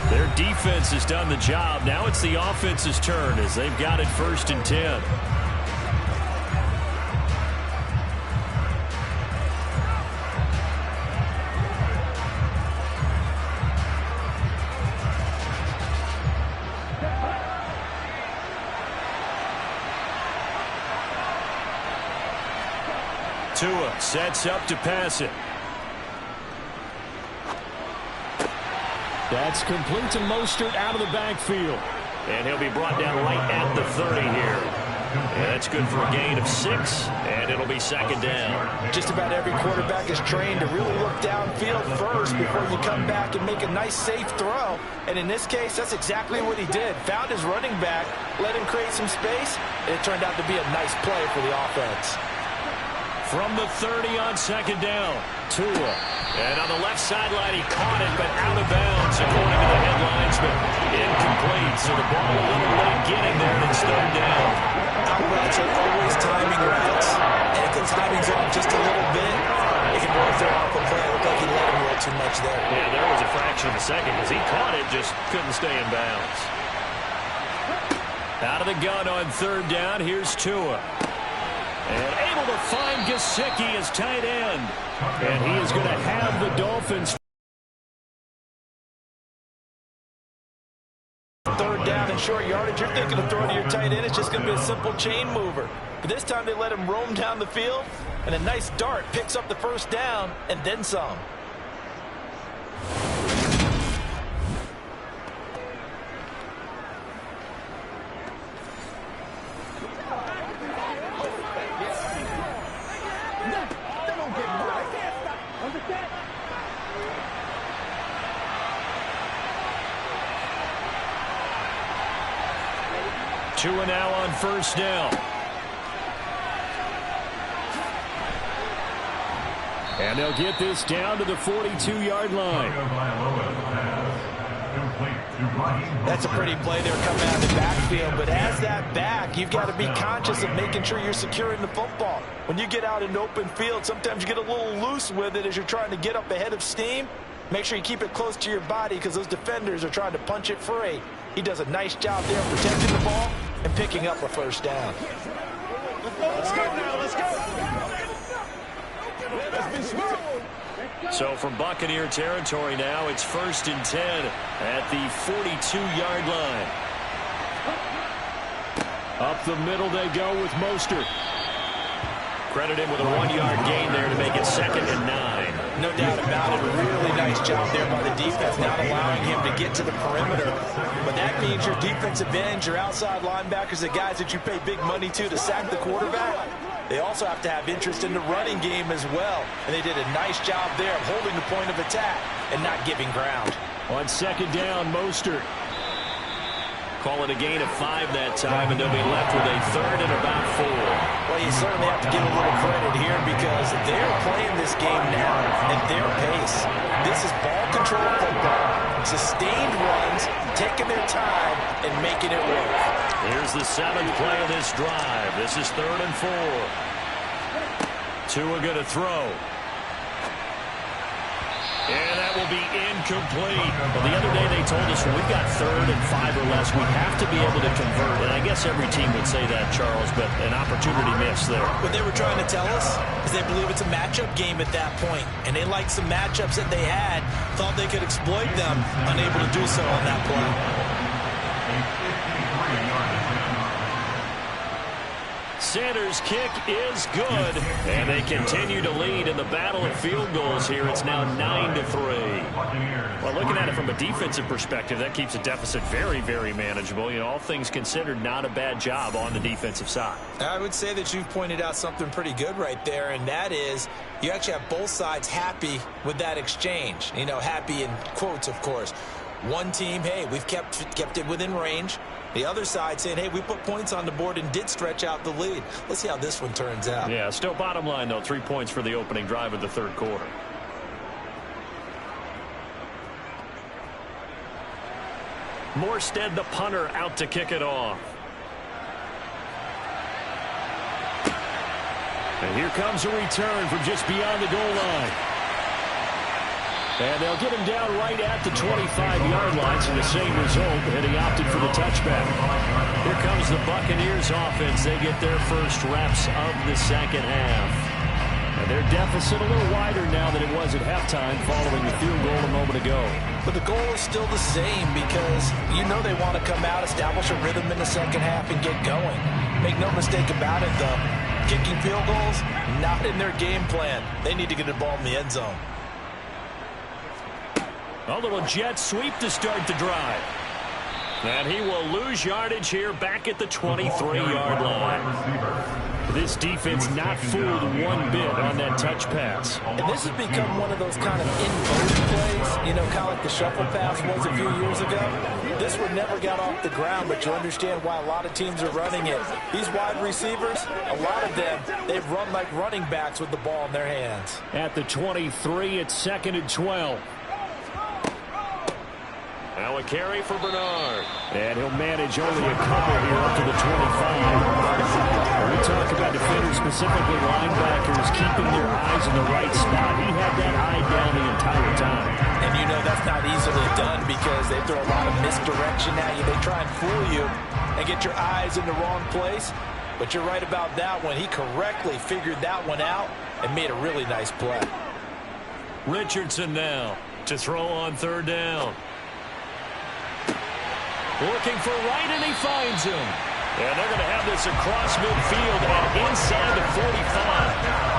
Their defense has done the job. Now it's the offense's turn as they've got it 1st and 10. Tua sets up to pass it. That's complete to Mostert out of the backfield. And he'll be brought down right at the 30 here. And that's good for a gain of 6, and it'll be second down. Just about every quarterback is trained to really look downfield first before you come back and make a nice, safe throw. And in this case, that's exactly what he did. Found his running back, let him create some space, and it turned out to be a nice play for the offense. From the 30 on second down, Tua. And on the left sideline, he caught it, but out of bounds, according to the headlines, but incomplete. So the ball a little late getting there, and it's third down. Out routes are always timing routes. And if the timing's off just a little bit, it can really throw off a play. It looked like he let him roll too much there. Yeah, there was a fraction of a second because he caught it, just couldn't stay in bounds. Out of the gun on third down, here's Tua. And able to find Gesicki as tight end. And he is going to have the Dolphins. Third down and short yardage, you're thinking of throwing to your tight end. It's just going to be a simple chain mover. But this time they let him roam down the field. And a nice dart picks up the first down and then some. Tua now on first down. And they'll get this down to the 42-yard line. That's a pretty play there coming out of the backfield, but as that back, you've got to be conscious of making sure you're securing the football. When you get out in open field, sometimes you get a little loose with it as you're trying to get up ahead of steam. Make sure you keep it close to your body because those defenders are trying to punch it free. He does a nice job there protecting the ball and picking up a first down. Let's go now, let's go. Let's be smart. So from Buccaneer territory now, it's 1st and 10 at the 42-yard line. Up the middle they go with Mostert. Credit him with a 1-yard gain there to make it 2nd and 9. No doubt about it. A really nice job there by the defense, not allowing him to get to the perimeter. But that means your defensive ends, your outside linebackers, the guys that you pay big money to sack the quarterback, they also have to have interest in the running game as well. And they did a nice job there of holding the point of attack and not giving ground. On 2nd down, Mostert. Call it a gain of 5 that time, and they'll be left with a 3rd and about 4. Well, you certainly have to give a little credit here because they're playing this game now at their pace. This is ball control football, sustained runs, taking their time, and making it work. Here's the 7th play of this drive. This is 3rd and 4. Tua going to throw. And that will be incomplete. Well, the other day they told us when we've got 3rd and 5 or less, we have to be able to convert. And I guess every team would say that, Charles, but an opportunity missed there. What they were trying to tell us is they believe it's a matchup game at that point. And they liked some matchups that they had, thought they could exploit them, unable to do so on that play. Sanders' kick is good, and they continue to lead in the battle of field goals here. It's now 9-3. Well, looking at it from a defensive perspective, that keeps a deficit very, very manageable. You know, all things considered, not a bad job on the defensive side. I would say that you've pointed out something pretty good right there, and that is you actually have both sides happy with that exchange. You know, happy in quotes, of course. One team, hey, we've kept it within range. The other side saying, hey, we put points on the board and did stretch out the lead. Let's see how this one turns out. Yeah, still bottom line, though, 3 points for the opening drive of the 3rd quarter. Morstead, the punter, out to kick it off. And here comes a return from just beyond the goal line. And they'll get him down right at the 25-yard line, so the same result, and he opted for the touchback. Here comes the Buccaneers offense. They get their first reps of the 2nd half. And their deficit a little wider now than it was at halftime following the field goal a moment ago. But the goal is still the same because you know they want to come out, establish a rhythm in the 2nd half, and get going. Make no mistake about it, though. Kicking field goals, not in their game plan. They need to get the ball in the end zone. A little jet sweep to start the drive. And he will lose yardage here back at the 23-yard line. This defense not fooled one bit on that touch pass. And this has become one of those kind of in-vogue plays, you know, kind of like the shuffle pass was a few years ago. This one never got off the ground, but you understand why a lot of teams are running it. These wide receivers, a lot of them, they've run like running backs with the ball in their hands. At the 23, it's 2nd and 12. Now a carry for Bernard. And he'll manage only a couple here up to the 25. We talk about defenders, specifically linebackers, keeping their eyes in the right spot. He had that eye down the entire time. And you know that's not easily done because they throw a lot of misdirection at you. They try and fool you and get your eyes in the wrong place. But you're right about that one. He correctly figured that one out and made a really nice play. Richardson now to throw on 3rd down. Looking for Wright, and he finds him. And they're going to have this across midfield and inside the 45.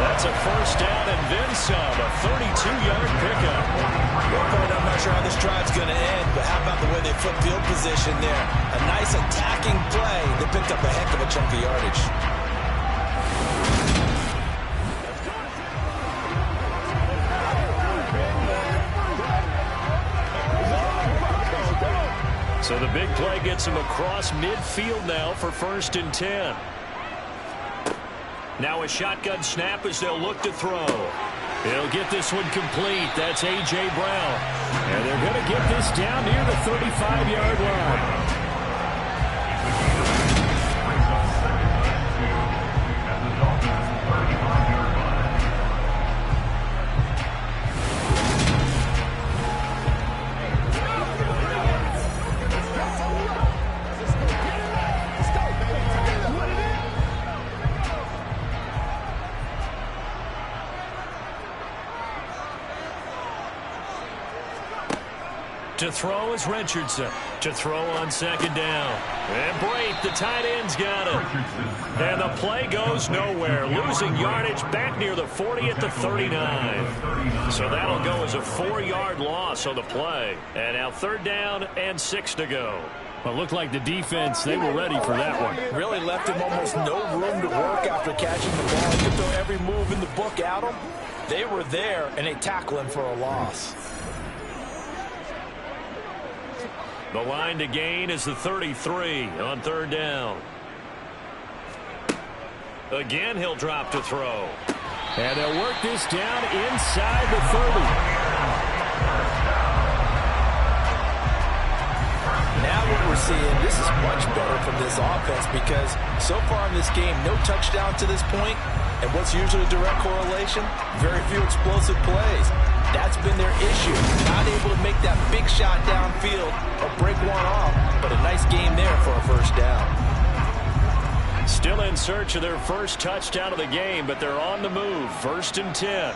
That's a first down and then some, a 32-yard pickup. Well, I'm not sure how this drive's going to end, but how about the way they flip field position there? A nice attacking play. They picked up a heck of a chunk of yardage. So the big play gets him across midfield now for 1st and 10. Now a shotgun snap as they'll look to throw. He'll get this one complete. That's A.J. Brown. And they're going to get this down near the 35-yard line. To throw is Richardson. To throw on second down. And Brate, the tight end's got it. And the play goes nowhere. Losing yardage back near the 40 at the 39. So that'll go as a 4-yard loss on the play. And now 3rd down and 6 to go. Well, it looked like the defense, they were ready for that one. Really left him almost no room to work after catching the ball. He could throw every move in the book at him. They were there, and they tackle him for a loss. The line to gain is the 33 on 3rd down. Again, he'll drop to throw. And they'll work this down inside the 30. Now what we're seeing, this is much better from this offense because so far in this game, no touchdown to this point. And what's usually a direct correlation? Very few explosive plays. That's been their issue. Not able to make that big shot downfield or break one off, but a nice game there for a 1st down. Still in search of their first touchdown of the game, but they're on the move. 1st and 10.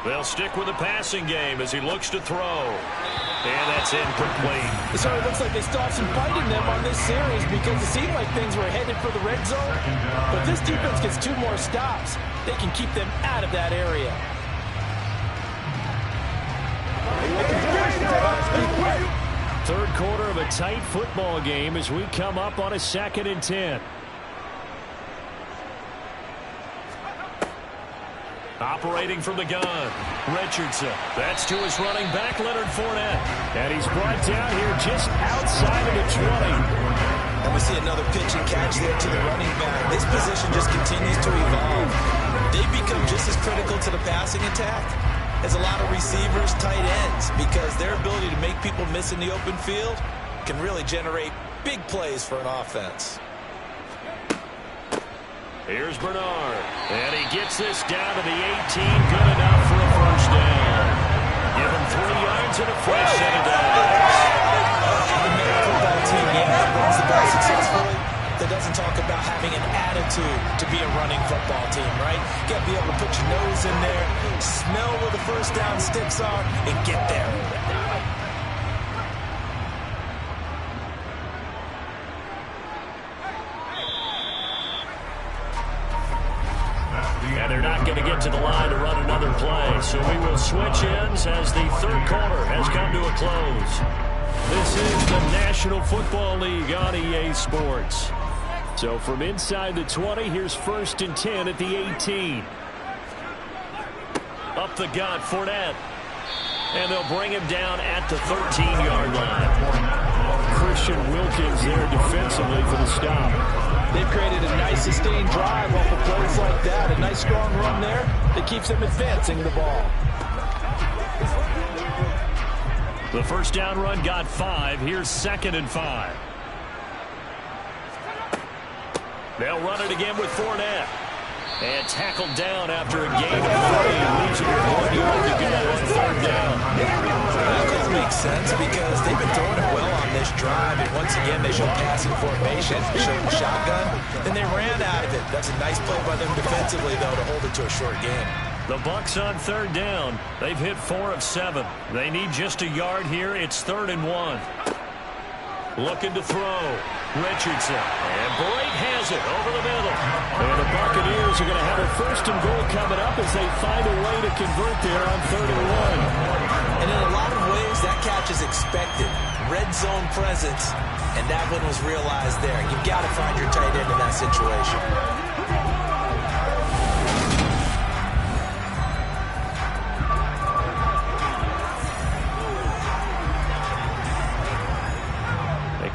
They'll stick with the passing game as he looks to throw. And that's incomplete. It sort of looks like they stopped some fighting them on this series because it seemed like things were headed for the red zone. But this defense gets 2 more stops. They can keep them out of that area. 3rd quarter of a tight football game as we come up on a 2nd and 10. Operating from the gun, Richardson. That's to his running back, Leonard Fournette. And he's brought down here just outside of the 20. And we see another pitch and catch there to the running back. This position just continues to evolve. They become just as critical to the passing attack as a lot of receivers, tight ends, because their ability to make people miss in the open field can really generate big plays for an offense. Here's Bernard, and he gets this down to the 18, good enough for a 1st down. Give him 3 yards and a fresh set of downs. The American football team, that runs the ball successfully, that doesn't talk about having an attitude to be a running football team, right? You got to be able to put your nose in there, smell where the 1st down sticks are, and get there. And they're not going to get to the line to run another play, so we will switch ends as the 3rd quarter has come to a close. This is the National Football League on EA Sports. So from inside the 20, here's 1st and 10 at the 18. Up the gut, Fournette. And they'll bring him down at the 13-yard line. Christian Wilkins there defensively for the stop. They've created a nice sustained drive off of plays like that. A nice strong run there that keeps them advancing the ball. The 1st down run got 5. Here's 2nd and 5. They'll run it again with Fournette. And tackled down after a gain of 3. Losing 1 yard to go on 3rd down. That makes sense because they've been throwing it well on this drive. And once again, they showed passing formation, showed shotgun, and they ran out of it. That's a nice play by them defensively, though, to hold it to a short game. The Bucs on 3rd down. They've hit 4 of 7. They need just a yard here. It's 3rd and 1. Looking to throw. Richardson. And Brate has it over the middle. And the Buccaneers are going to have a 1st and goal coming up as they find a way to convert there on 3rd and 1. And in a lot of ways, that catch is expected. Red zone presence. And that one was realized there. You've got to find your tight end in that situation.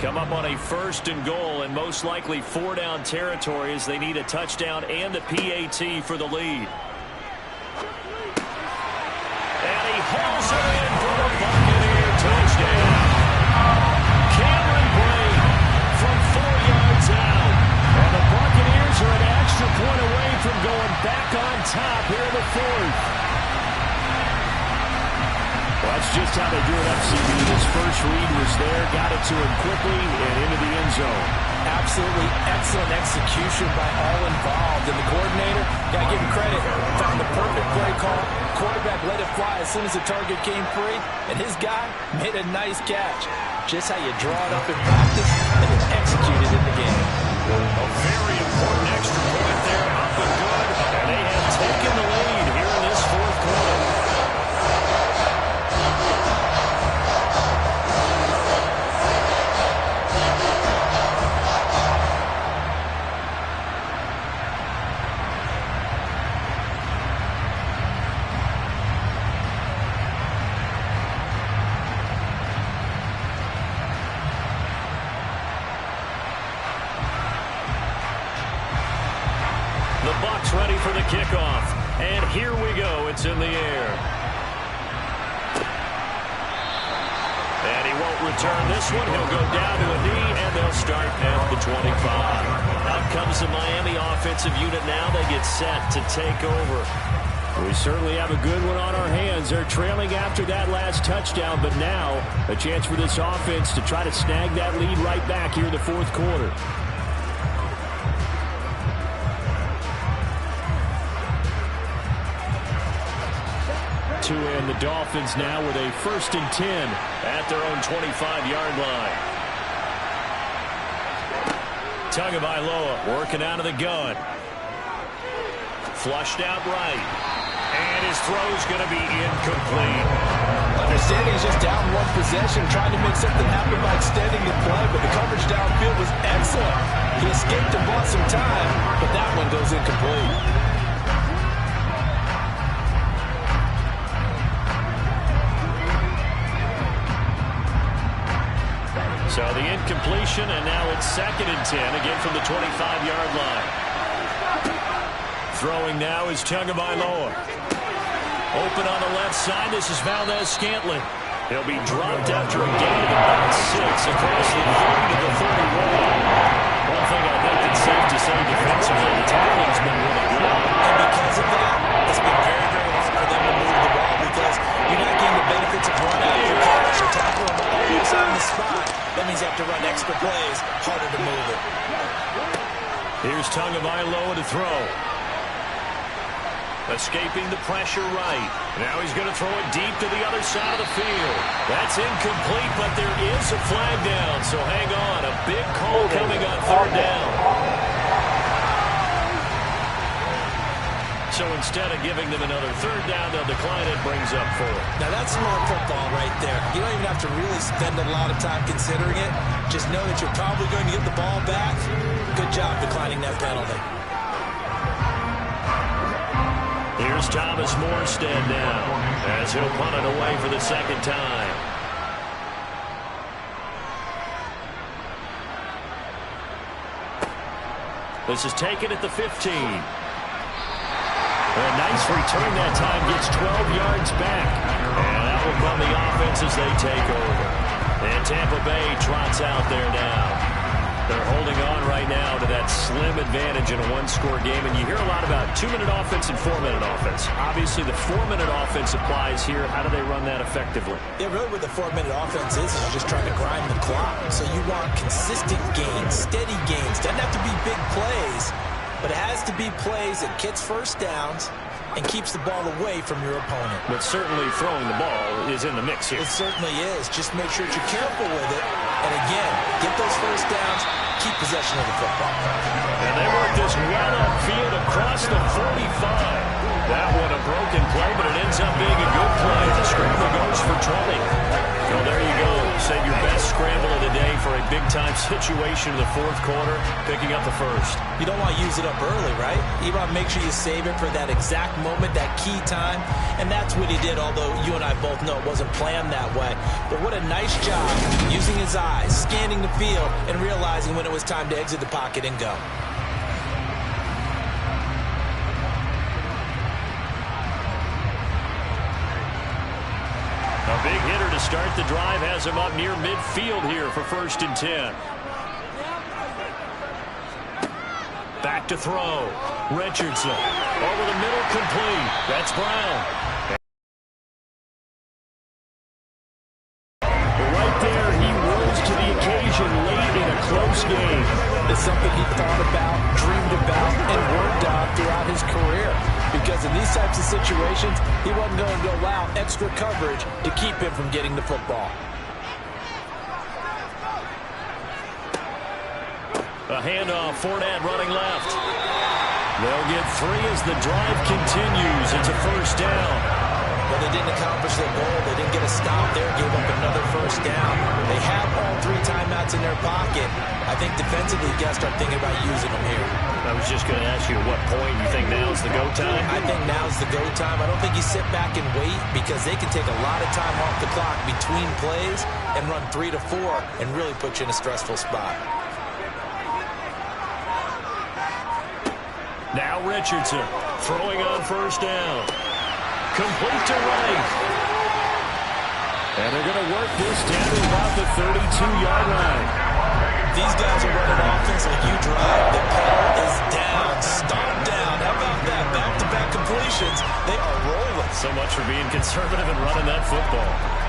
Come up on a 1st and goal and most likely 4 down territory as they need a touchdown and a PAT for the lead. read was there, got it to him quickly and into the end zone. Absolutely excellent execution by all involved. And the coordinator, got to give him credit, found the perfect play call. Quarterback let it fly as soon as the target came free, and his guy made a nice catch. Just how you draw it up in practice and then execute it in the game. A very important extra point there, up and good. And they have taken the lead here in this fourth quarter. The Bucs ready for the kickoff. And here we go. It's in the air. And he won't return this one. He'll go down to a knee, and they'll start at the 25. Out comes the Miami offensive unit now. They get set to take over. We certainly have a good one on our hands. They're trailing after that last touchdown, but now a chance for this offense to try to snag that lead right back here in the fourth quarter. And the Dolphins now with a 1st and 10 at their own 25-yard line. Tagovailoa working out of the gun. Flushed out right. And his throw's going to be incomplete. Understanding he's just down one possession, trying to make something happen by extending the play, but the coverage downfield was excellent. He escaped and bought some time, but that one goes incomplete. So the incompletion, and now it's 2nd and 10, again from the 25-yard line. Throwing now is Tagovailoa. Open on the left side, this is Valdez-Scantling. He'll be dropped after a gain of about 6 across the 30 to the 31. One thing I think that's safe to say defensively, the tackling's been really good. And because of that, it's been very, very hard for them to move the ball because you're not getting the benefits of run out for cash or tackle them almost on the spot. That means you have to run extra plays, harder to move it. Here's Tagovailoa to throw. Escaping the pressure right. Now he's going to throw it deep to the other side of the field. That's incomplete, but there is a flag down, so hang on. A big call coming on 3rd down. So instead of giving them another 3rd down, they'll decline it, brings up 4. Now that's smart football right there. You don't even have to really spend a lot of time considering it. Just know that you're probably going to get the ball back. Good job declining that penalty. Here's Thomas Morstead now as he'll punt it away for the 2nd time. This is taken at the 15. A nice return that time, gets 12 yards back. And that will come the offense as they take over. And Tampa Bay trots out there now. They're holding on right now to that slim advantage in a one-score game. And you hear a lot about 2-minute offense and 4-minute offense. Obviously, the 4-minute offense applies here. How do they run that effectively? Yeah, really what the 4-minute offense is just trying to grind the clock. So you want consistent gains, steady gains. Doesn't have to be big plays, but it has to be plays that gets first downs and keeps the ball away from your opponent. But certainly throwing the ball is in the mix here. It certainly is. Just make sure that you're careful with it. And again, get those first downs, keep possession of the football. And they work this well upfield across the 45. That one a broken play, but it ends up being a good play. The scramble goes for 20. Well, there you go. Save your best scramble of the day for a big-time situation in the fourth quarter, picking up the 1st. You don't want to use it up early, right? You want to make sure you save it for that exact moment, that key time. And that's what he did, although you and I both know it wasn't planned that way. But what a nice job using his eyes, scanning the field, and realizing when it was time to exit the pocket and go. A big hitter to start the drive has him up near midfield here for 1st and 10. Back to throw. Richardson over the middle, complete. That's Brown. Right there something he thought about, dreamed about, and worked on throughout his career. Because in these types of situations, he wasn't going to allow extra coverage to keep him from getting the football. A handoff, Fournette running left. They'll get 3 as the drive continues. It's a first down. Well, they didn't accomplish their goal. They didn't get a stop there, gave up another first down. They have all 3 timeouts in their pocket. I think defensively, you got to start thinking about using them here. I was just going to ask you at what point you think now is the go time? I think now's the go time. I don't think you sit back and wait because they can take a lot of time off the clock between plays and run 3 to 4 and really put you in a stressful spot. Now Richardson throwing on first down. Complete to right. And they're going to work this down to about the 32-yard line. These guys are running offense like you drive. The pedal is down, stomped down. How about that? Back-to-back completions. They are rolling. So much for being conservative and running that football.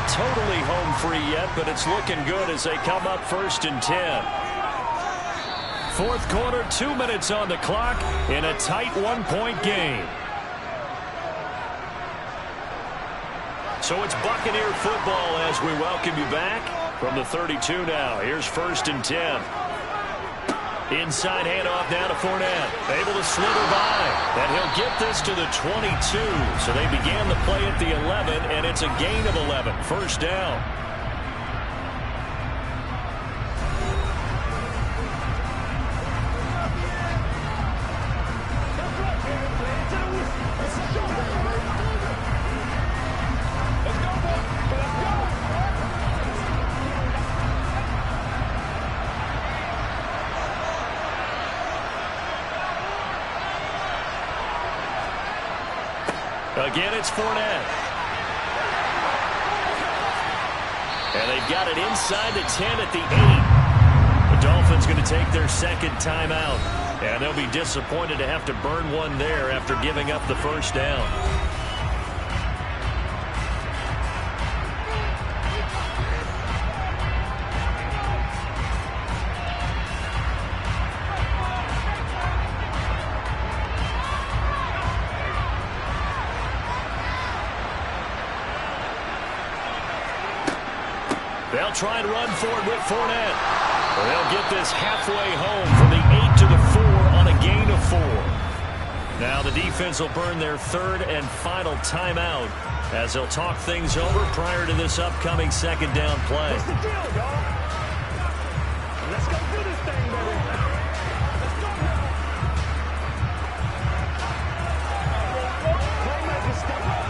Totally home free yet, but it's looking good as they come up 1st and 10. Fourth quarter, 2 minutes on the clock in a tight 1-point game. So it's Buccaneer football as we welcome you back from the 32 now. Here's 1st and 10. Inside handoff now to Fournette. Able to slither by. And he'll get this to the 22. So they began the play at the 11, and it's a gain of 11. First down. Again, it's Fournette. And they've got it inside the 10 at the 8. The Dolphins going to take their second timeout. And they'll be disappointed to have to burn one there after giving up the first down. They'll try and run for it with Fournette. They'll get this halfway home from the 8 to the 4 on a gain of 4. Now the defense will burn their third and final timeout as they'll talk things over prior to this upcoming second down play. What's the deal, dog? Let's go do this thing, baby. Let's go now. Playmakers step up.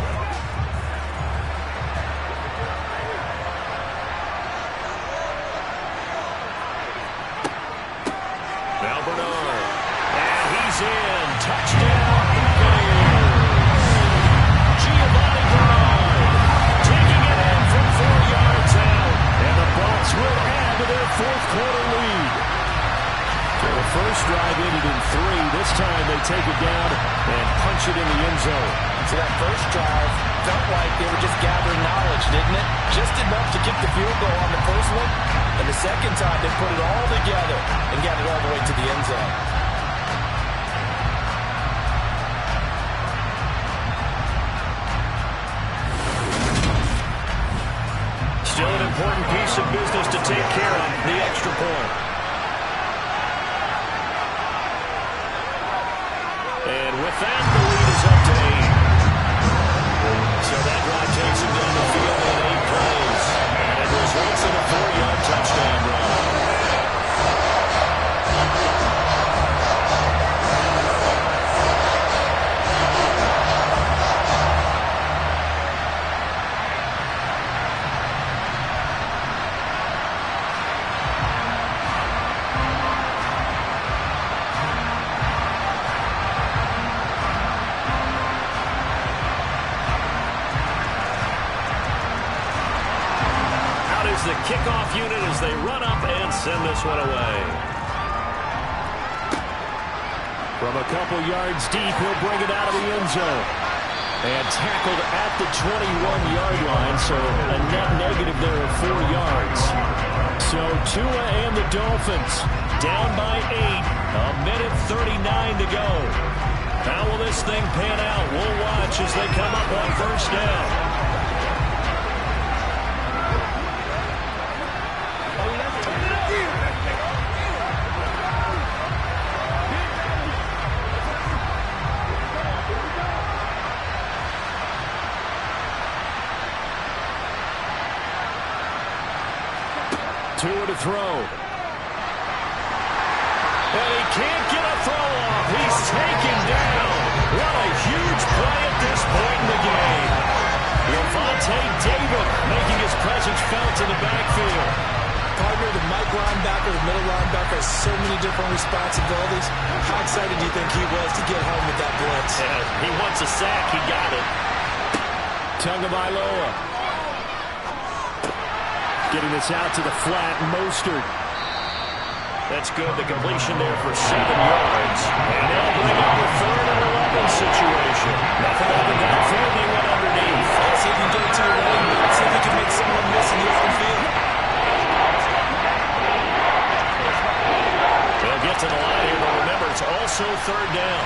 Now Bernard. And he's in. Touchdown, Buccaneers. Giovanni Bernard taking it in from 4 yards out. And the Bucs will add to their fourth quarter lead. So the first drive ended in 3. This time they take it down and punch it in the end zone. So that first drive felt like they were just gathering knowledge, didn't it? Just enough to kick the field goal on the first one. And the second time they put it all together and got it all the way to the end zone. Still an important piece of business to take care of, the extra point. And with that, the lead is up to 8. So that drive takes him down the field in 8 plays. And it results in a 4-yard touchdown run. is the kickoff unit as they run up and send this one away. From a couple yards deep, he'll bring it out of the end zone. And tackled at the 21-yard line, so a net negative there of 4 yards. So Tua and the Dolphins down by 8, a minute 39 to go. How will this thing pan out? We'll watch as they come up on first down. Tua to throw. And he can't get a throw off. He's taken down. What a huge play at this point in the game. Levante David making his presence felt in the backfield. Partner, the Mike linebacker, the middle linebacker has so many different responsibilities. How excited do you think he was to get home with that blitz? Yeah, he wants a sack. He got it. Tagovailoa. Getting this out to the flat, Mostert. That's good. The completion there for 7 yards. And they'll bring up a 3rd and 11 situation. Nothing up in that field. They went underneath. Let's see if he can get it to your running back. See if he can make someone miss in the open field. They'll get to the line here, but remember, it's also 3rd down.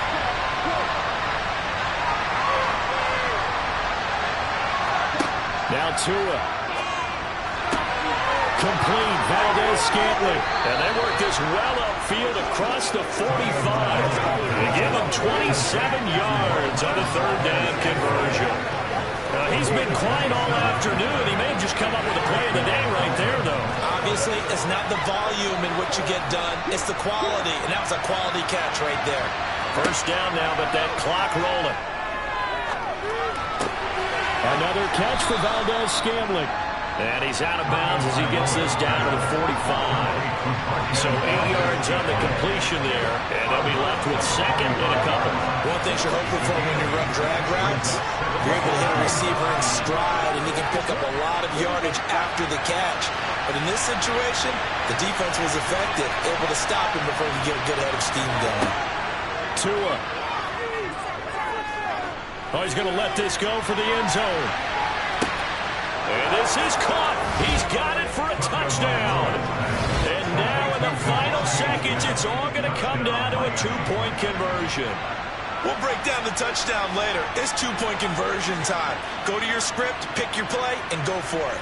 Now Tua. Complete, Valdez-Scantling. And they work this well upfield across the 45. They give him 27 yards on the 3rd down conversion. He's been quiet all afternoon. He may have just come up with a play of the day right there, though. Obviously, it's not the volume in what you get done. It's the quality, and that was a quality catch right there. First down now, but that clock rolling. Another catch for Valdez-Scantling. And he's out of bounds as he gets this down to the 45. So 8 yards on the completion there, and they'll be left with 2nd and a couple. One thing you're hoping for when you run drag routes, you're able to hit a receiver in stride, and he can pick up a lot of yardage after the catch. But in this situation, the defense was effective, able to stop him before he get a good head of steam going. Tua. Oh, he's going to let this go for the end zone. And this is caught. He's got it for a touchdown. And now in the final seconds, it's all going to come down to a 2-point conversion. We'll break down the touchdown later. It's 2-point conversion time. Go to your script, pick your play, and go for it.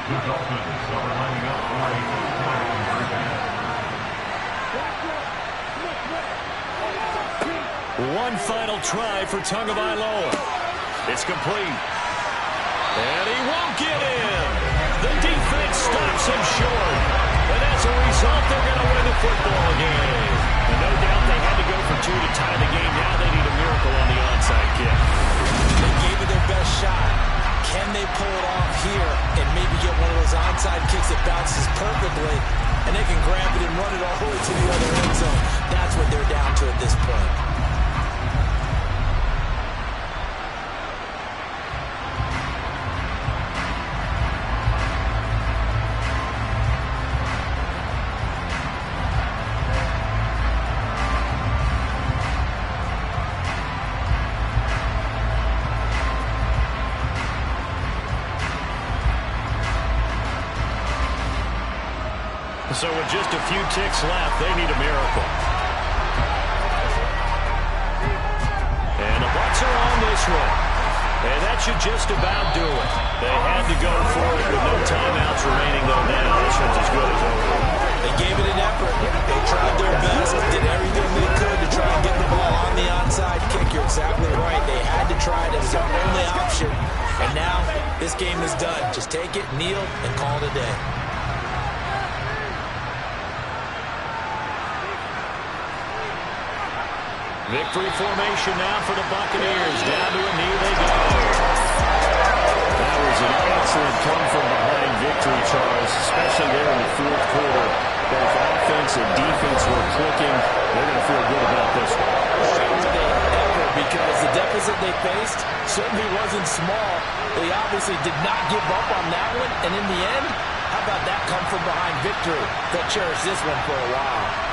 The Dolphins are lining up for a 2-point conversion. One final try for Tagovailoa. It's complete. And he won't get in. The defense stops him short. And as a result, they're going to win the football game. And no doubt they had to go for 2 to tie the game. Now they need a miracle on the onside kick. They gave it their best shot. Can they pull it off here and maybe get one of those onside kicks that bounces perfectly, and they can grab it and run it all the way to the other end zone? That's what they're down to at this point. So with just a few ticks left, they need a miracle. And the Bucs are on this one. And that should just about do it. They had to go for it with no timeouts remaining, though now this one's as good as over. They gave it an effort. They tried their best, did everything they could to try and get the ball on the onside kick. You're exactly right. They had to try it as their only option. And now this game is done. Just take it, kneel, and call it a day. Victory formation now for the Buccaneers. Down to a knee they go. That was an excellent come-from-behind victory, Charles, especially there in the fourth quarter. Both offense and defense were clicking. They're going to feel good about this one. Would they ever, because the deficit they faced certainly wasn't small. They obviously did not give up on that one, and in the end, how about that come-from-behind victory? They'll cherish this one for a while.